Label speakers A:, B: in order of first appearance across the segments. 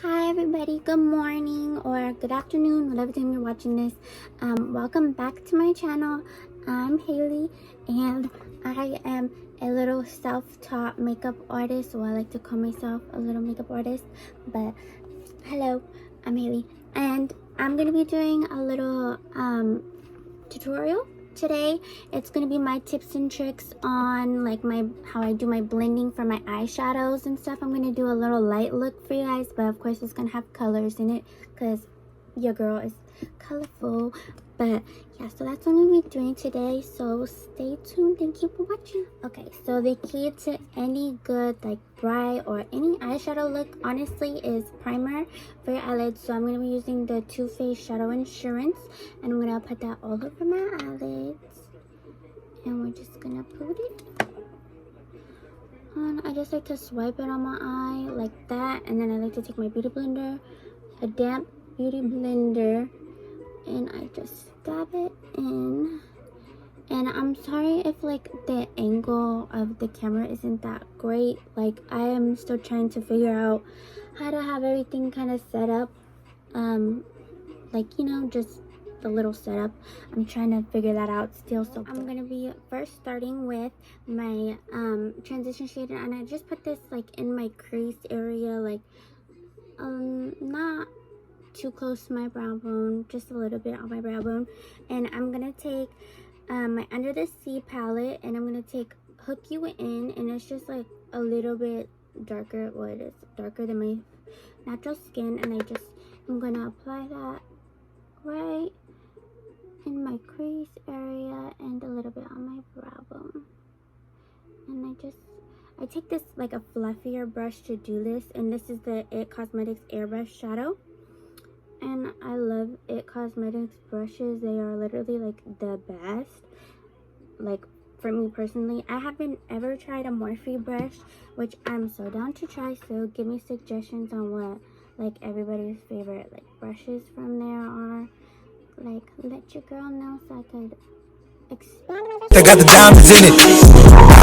A: Hi everybody, good morning or good afternoon, whatever time you're watching this. Welcome back to my channel. I'm Haley and I am a little self-taught makeup artist, or I like to call myself a little makeup artist. But hello, I'm Haley and I'm gonna be doing a little tutorial today. It's gonna be my tips and tricks on like how I do my blending for my eyeshadows and stuff. I'm gonna do a little light look for you guys, but of course it's gonna have colors in it because your girl is colorful. But yeah, so that's what I'm gonna be doing today, so stay tuned and keep watching. Okay, so the key to any good like bright or any eyeshadow look honestly is primer for your eyelids. So I'm gonna be using the Too Faced Shadow Insurance, and I'm gonna put that all over my eyelids, and we're just gonna put it on. I just like to swipe it on my eye like that, and then I like to take my beauty blender, a damp beauty blender, and I just dab it in. And I'm sorry if like the angle of the camera isn't that great. Like I am still trying to figure out how to have everything kind of set up, like, you know, just the little setup. I'm trying to figure that out still. So I'm gonna be first starting with my transition shader, and I just put this like in my crease area, like not too close to my brow bone, just a little bit on my brow bone. And I'm gonna take my Under the Sea palette, and I'm gonna take Hook You In, and it's just like a little bit darker. Well, it is darker than my natural skin, and I'm gonna apply that right in my crease area and a little bit on my brow bone. And I take this like a fluffier brush to do this, and this is the It Cosmetics Airbrush Shadow. And I love It Cosmetics brushes. They are literally like the best. Like for me personally, I haven't ever tried a Morphe brush, which I'm so down to try. So give me suggestions on what like everybody's favorite like brushes from there are. Like let your girl know so I could expand.
B: They got the diamonds in it.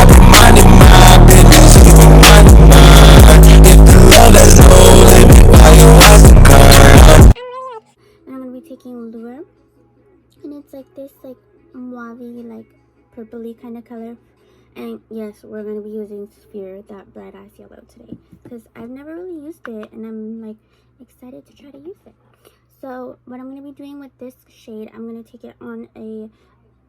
B: I've been minding my business. You been minding mine. If the love that's no limit, why you watch the curve?
A: And I'm gonna be taking Lure, and it's like this like mauve like purpley kind of color. And yes, we're gonna be using Sphere, that bright ass yellow, today because I've never really used it, and I'm like excited to try to use it. So what I'm gonna be doing with this shade, I'm gonna take it on a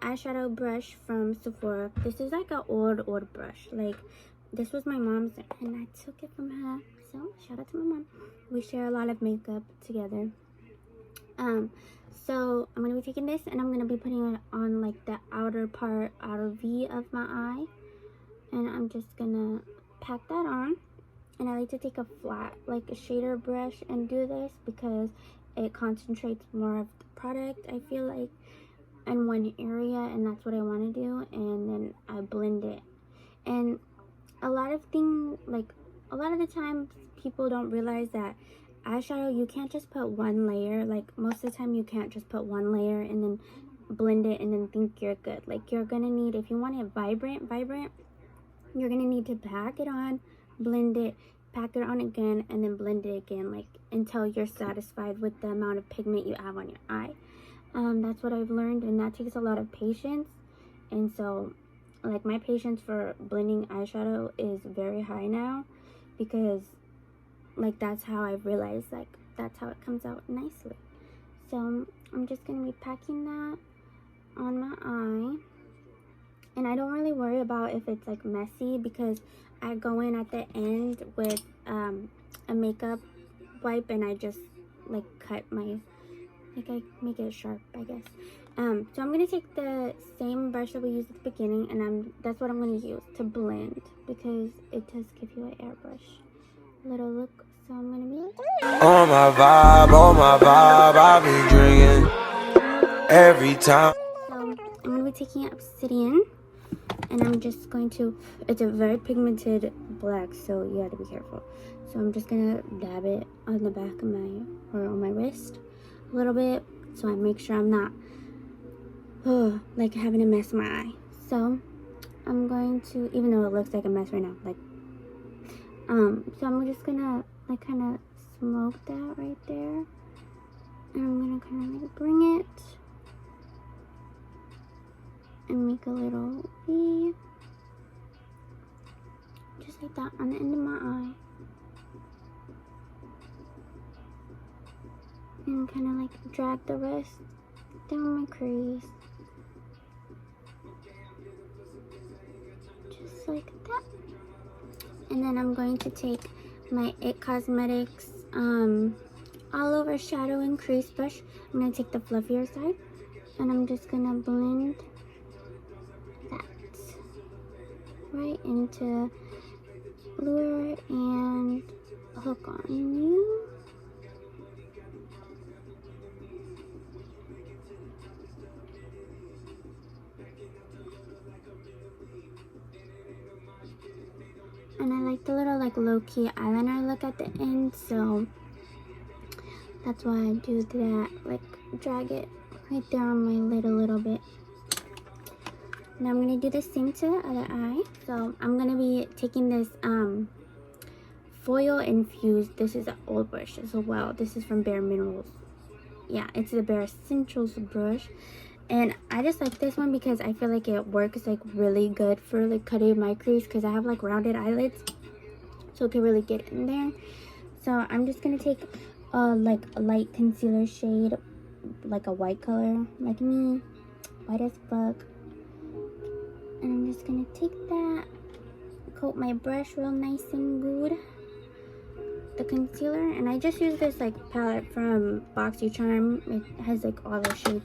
A: eyeshadow brush from Sephora. This is like an old brush. Like this was my mom's, and I took it from her. So shout out to my mom. We share a lot of makeup together. So I'm gonna be taking this, and I'm gonna be putting it on like the outer V of my eye, and I'm just gonna pack that on. And I like to take a flat like a shader brush and do this because it concentrates more of the product, I feel like, in one area, and that's what I want to do. And then I blend it. And a lot of the times people don't realize that eyeshadow, you can't just put one layer. Like most of the time you can't just put one layer and then blend it and then think you're good. Like you're gonna need, if you want it vibrant, you're gonna need to pack it on, blend it, pack it on again, and then blend it again, like until you're satisfied with the amount of pigment you have on your eye. That's what I've learned, and that takes a lot of patience. And so like my patience for blending eyeshadow is very high now, because like that's how I've realized like that's how it comes out nicely. So I'm just gonna be packing that on my eye, and I don't really worry about if it's like messy because I go in at the end with a makeup wipe, and I just like cut my, like I make it sharp, I guess. So I'm gonna take the same brush that we used at the beginning, and that's what I'm gonna use to blend, because it does give you an airbrush little look. So I'm gonna be
B: On my vibe, I've been drinking every time.
A: so I'm gonna be taking Obsidian, and I'm just going to, it's a very pigmented black, so you have to be careful. So I'm just gonna dab it on the back of my, or on my wrist a little bit, so I make sure I'm not like having a mess in my eye. So I'm going to, even though it looks like a mess right now, like so I'm just gonna like kind of smoke that right there. And I'm gonna kind of like bring it and make a little V, just like that on the end of my eye. And kind of like drag the rest down my crease. Just like that. And then I'm going to take my It Cosmetics all over shadow and crease brush. I'm going to take the fluffier side and I'm just going to blend that right into Lure and Hook on You. And I like the little like low-key eyeliner look at the end, so that's why I do that, like drag it right there on my lid a little bit. Now I'm going to do the same to the other eye. So I'm going to be taking this foil infused, this is an old brush as well. This is from Bare Minerals. Yeah, it's the Bare Essentials brush. And I just like this one because I feel like it works like really good for like cutting my crease because I have like rounded eyelids, so it can really get in there. So I'm just gonna take like a light concealer shade, like a white color, like me, white as fuck. And I'm just gonna take that, coat my brush real nice and good, the concealer. And I just use this like palette from BoxyCharm. It has like all the shades.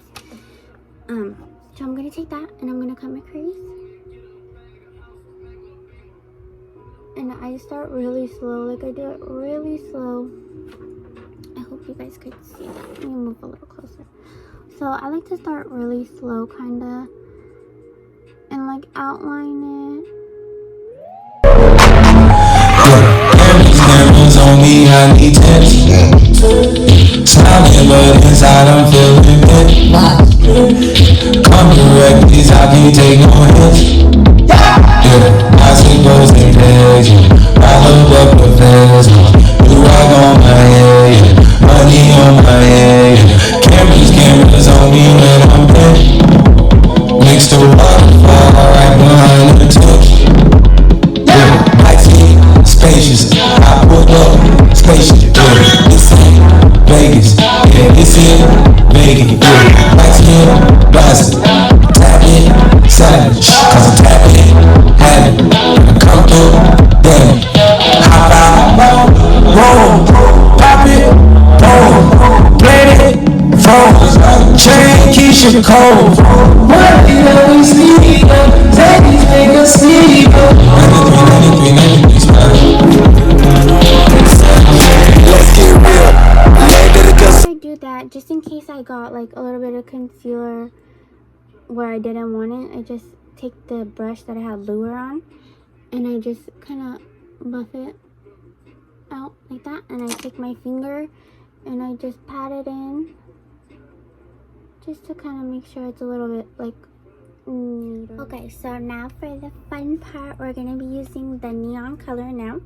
A: So I'm gonna take that and I'm gonna cut my crease. And I start really slow, like I do it really slow. I hope you guys could see that. Let me move a little closer. So I like to start really slow, kinda, and like outline it.
B: Cameras on me, I need tension. Smiling, but inside I'm feeling it. Come direct, these I can't take no hits. Yeah, I see both in pairs. I look up the fans. You rock on my head, yeah. Money on my head, yeah. Cameras on me when I'm dead. Next to waterfall, right behind the tent. Yeah, I see spacious. I pulled up spacious. Yeah, this ain't Vegas. Yeah, this ain't Vegas. Yeah, lights in, blasting. Tap in, savage. Cause I'm tapping, have it. I come through, damn. Hop out, roll, pop it, boom. Play it, phone. Chain Keisha Cole. What do you see? Take these niggas sleep. 93, 93, 93, let's get real.
A: I do that just in case I got like a little bit of concealer where I didn't want it. I just take the brush that I had Lure on and I just kind of buff it out like that, and I take my finger and I just pat it in just to kind of make sure it's a little bit like neater. Okay, so now for the fun part, we're going to be using the neon color now,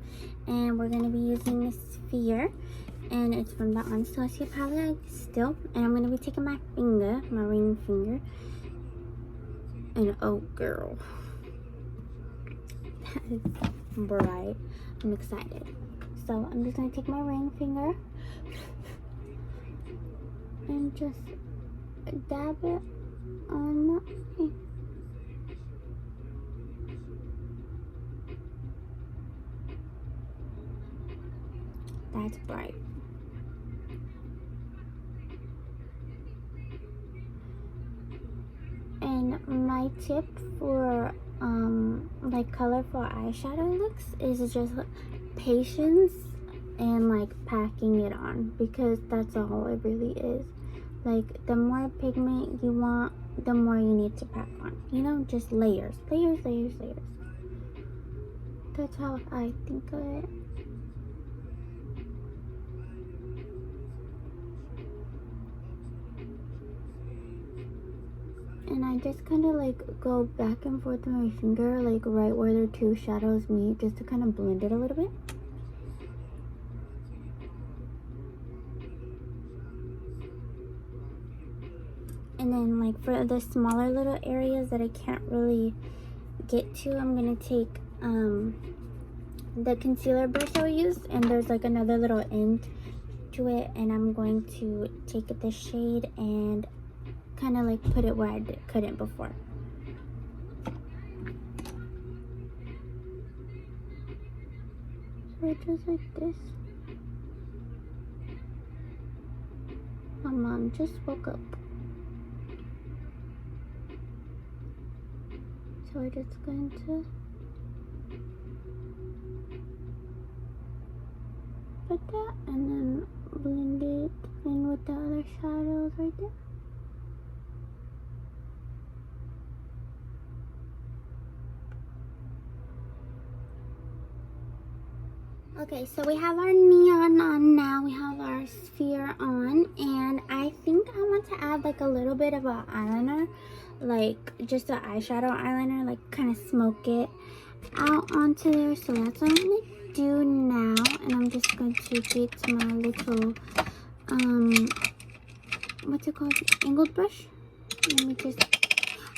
A: and we're going to be using the Sphere, and it's from the Anastasia palette still. And I'm going to be taking my finger, my ring finger, and oh girl, that is bright. I'm excited. So I'm just going to take my ring finger and just dab it on my eye. That's bright. And my tip for like colorful eyeshadow looks is just patience and like packing it on, because that's all it really is. Like the more pigment you want, the more you need to pack on, you know, just layers, layers, layers, layers. That's how I think of it. And I just kind of like go back and forth with my finger, like right where the two shadows meet, just to kind of blend it a little bit. And then like for the smaller little areas that I can't really get to, I'm gonna take the concealer brush I used, and there's like another little end to it, and I'm going to take the shade and kind of like put it where I couldn't before. So it just like this. My mom just woke up, so we're just going to put that and then blend it in with the other shadows right there. Okay, so we have our neon on now. We have our sphere on, and I think I want to add like a little bit of an eyeliner, like just an eyeshadow eyeliner, like kind of smoke it out onto there. So that's what I'm gonna do now, and I'm just going to get my little what's it called, angled brush. Let me just,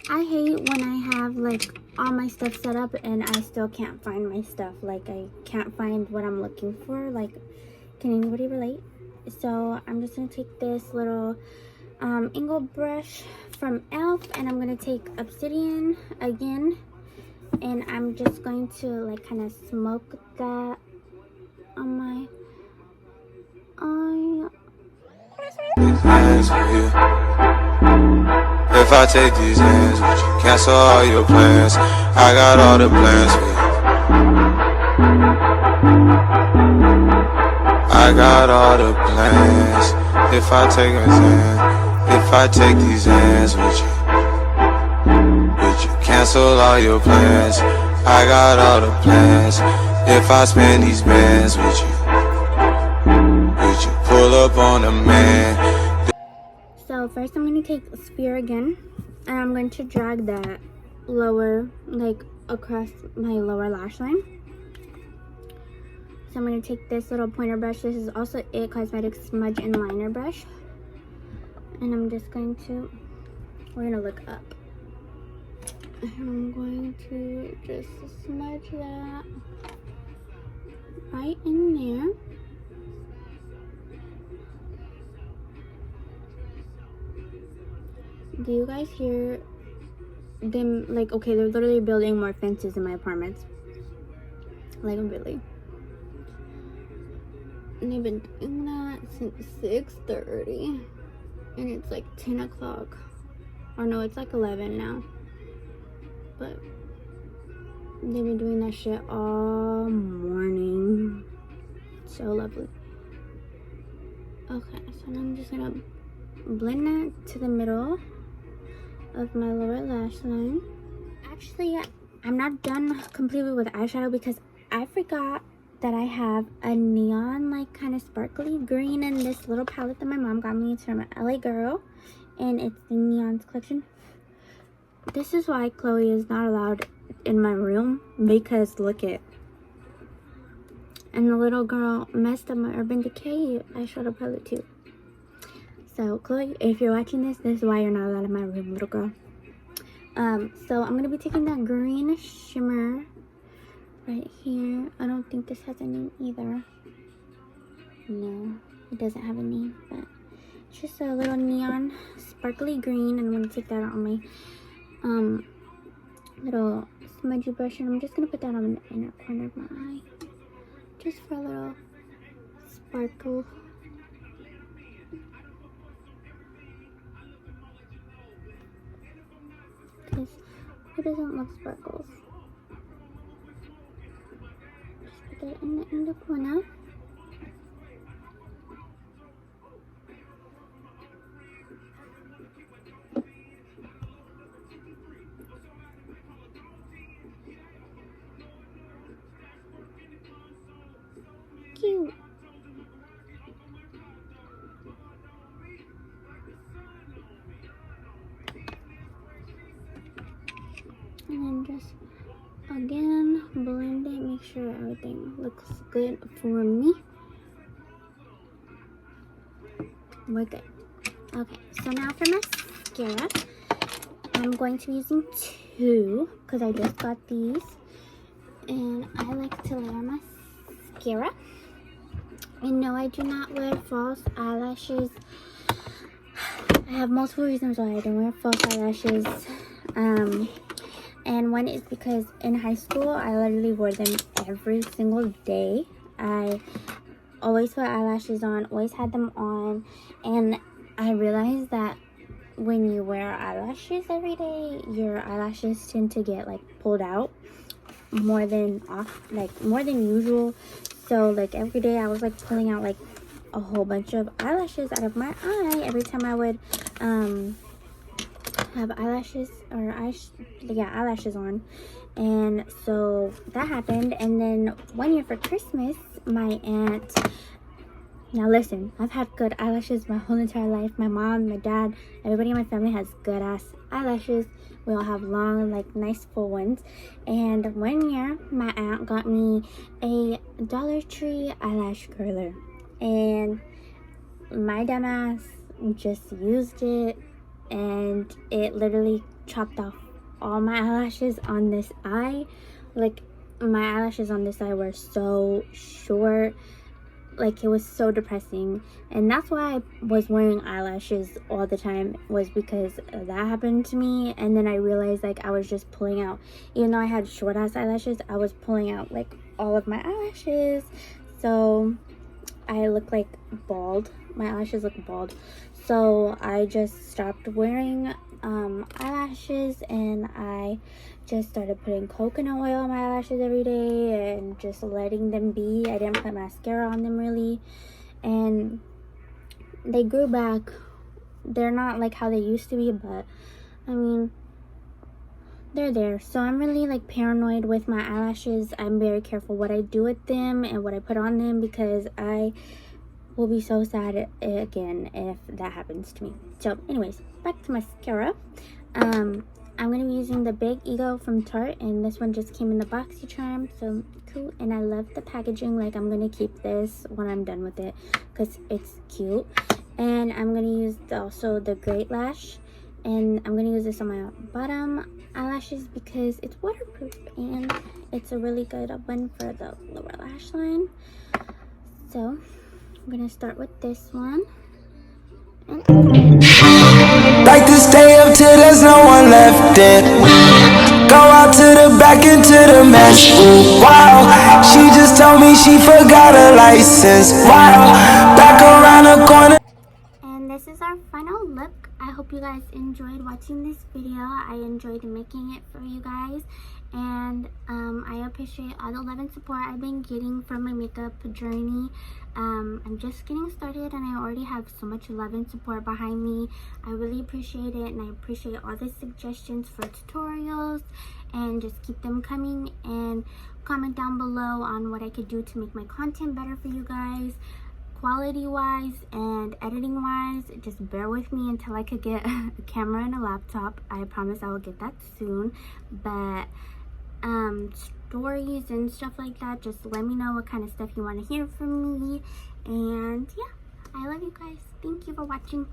A: I hate when I have like all my stuff set up and I still can't find my stuff. Like I can't find what I'm looking for. Like, can anybody relate? So I'm just gonna take this little angled brush from e.l.f. and I'm gonna take Obsidian again, and I'm just going to like kind of smoke that on my eye.
B: If I take these hands, would you cancel all your plans? I got all the plans for you. I got all the plans. If I take a hand, if I take these hands, would you cancel all your plans? I got all the plans. If I spend these bands, would you pull up on a man?
A: So first I'm going to take sphere again, and I'm going to drag that lower, like across my lower lash line. So I'm going to take this little pointer brush. This is also It Cosmetics Smudge and Liner Brush. And I'm just going to, we're going to look up. And I'm going to just smudge that right in there. Do you guys hear them? Like, okay, they're literally building more fences in my apartments. Like, really. And they've been doing that since 6:30. And it's like 10 o'clock. Or no, it's like 11 now. But they've been doing that shit all morning. So lovely. Okay, so now I'm just gonna blend that to the middle of my lower lash line. Actually, I'm not done completely with eyeshadow because I forgot that I have a neon, like kind of sparkly green in this little palette that my mom got me. It's from LA Girl, and it's the Neons collection. This is why Chloe is not allowed in my room, because look it. And the little girl messed up my Urban Decay eyeshadow palette too. So Chloe, if you're watching this, this is why you're not allowed in my room, little girl. So I'm gonna be taking that green shimmer right here. I don't think this has a name either. No, it doesn't have a name, but it's just a little neon sparkly green, and I'm gonna take that on my little smudgy brush, and I'm just gonna put that on the inner corner of my eye, just for a little sparkle. Because who doesn't love sparkles? Just put that in the corner. Cute. And then just again blend it, make sure everything looks good for me. We're good. Okay, so now for my mascara. I'm going to be using 2 because I just got these. And I like to layer mascara. And no, I do not wear false eyelashes. I have multiple reasons why I don't wear false eyelashes. And one is because in high school, I literally wore them every single day. I always put eyelashes on, always had them on. And I realized that when you wear eyelashes every day, your eyelashes tend to get like pulled out more than usual. So like every day I was like pulling out like a whole bunch of eyelashes out of my eye every time I would have eyelashes or eyelashes on. And so that happened. And then one year for Christmas, my aunt, now listen, I've had good eyelashes my whole entire life. My mom, my dad, everybody in my family has good ass eyelashes. We all have long, like nice full ones. And one year my aunt got me a Dollar Tree eyelash curler, and my dumbass just used it, and it literally chopped off all my eyelashes on this eye. Like, my eyelashes on this eye were so short. Like, it was so depressing. And that's why I was wearing eyelashes all the time, was because that happened to me. And then I realized, like, I was just pulling out, even though I had short ass eyelashes, I was pulling out like all of my eyelashes. So I look like bald. My eyelashes look bald. So I just stopped wearing eyelashes, and I just started putting coconut oil on my eyelashes every day and just letting them be. I didn't put mascara on them really, and they grew back. They're not like how they used to be, but I mean, they're there. So I'm really like paranoid with my eyelashes. I'm very careful what I do with them and what I put on them, because I will be so sad again if that happens to me. So anyways, back to mascara. I'm going to be using the Big Ego from Tarte, and this one just came in the BoxyCharm, so cool. And I love the packaging. Like, I'm going to keep this when I'm done with it because it's cute. And I'm going to use also the Great Lash, and I'm going to use this on my bottom eyelashes because it's waterproof, and it's a really good one for the lower lash line. So I'm going to start with this one.
B: Like to stay up till there's no one left in. Go out to the back into the mess. Ooh, wow, she just told me she forgot her license. Wow, back around the corner.
A: And this is our final look. I hope you guys enjoyed watching this video. I enjoyed making it for you guys, and I appreciate all the love and support I've been getting from my makeup journey. I'm just getting started, and I already have so much love and support behind me. I really appreciate it, and I appreciate all the suggestions for tutorials, and just keep them coming, and comment down below on what I could do to make my content better for you guys, quality wise and editing wise. Just bear with me until I could get a camera and a laptop. I promise I will get that soon. But stories and stuff like that, just let me know what kind of stuff you want to hear from me. And yeah, I love you guys. Thank you for watching.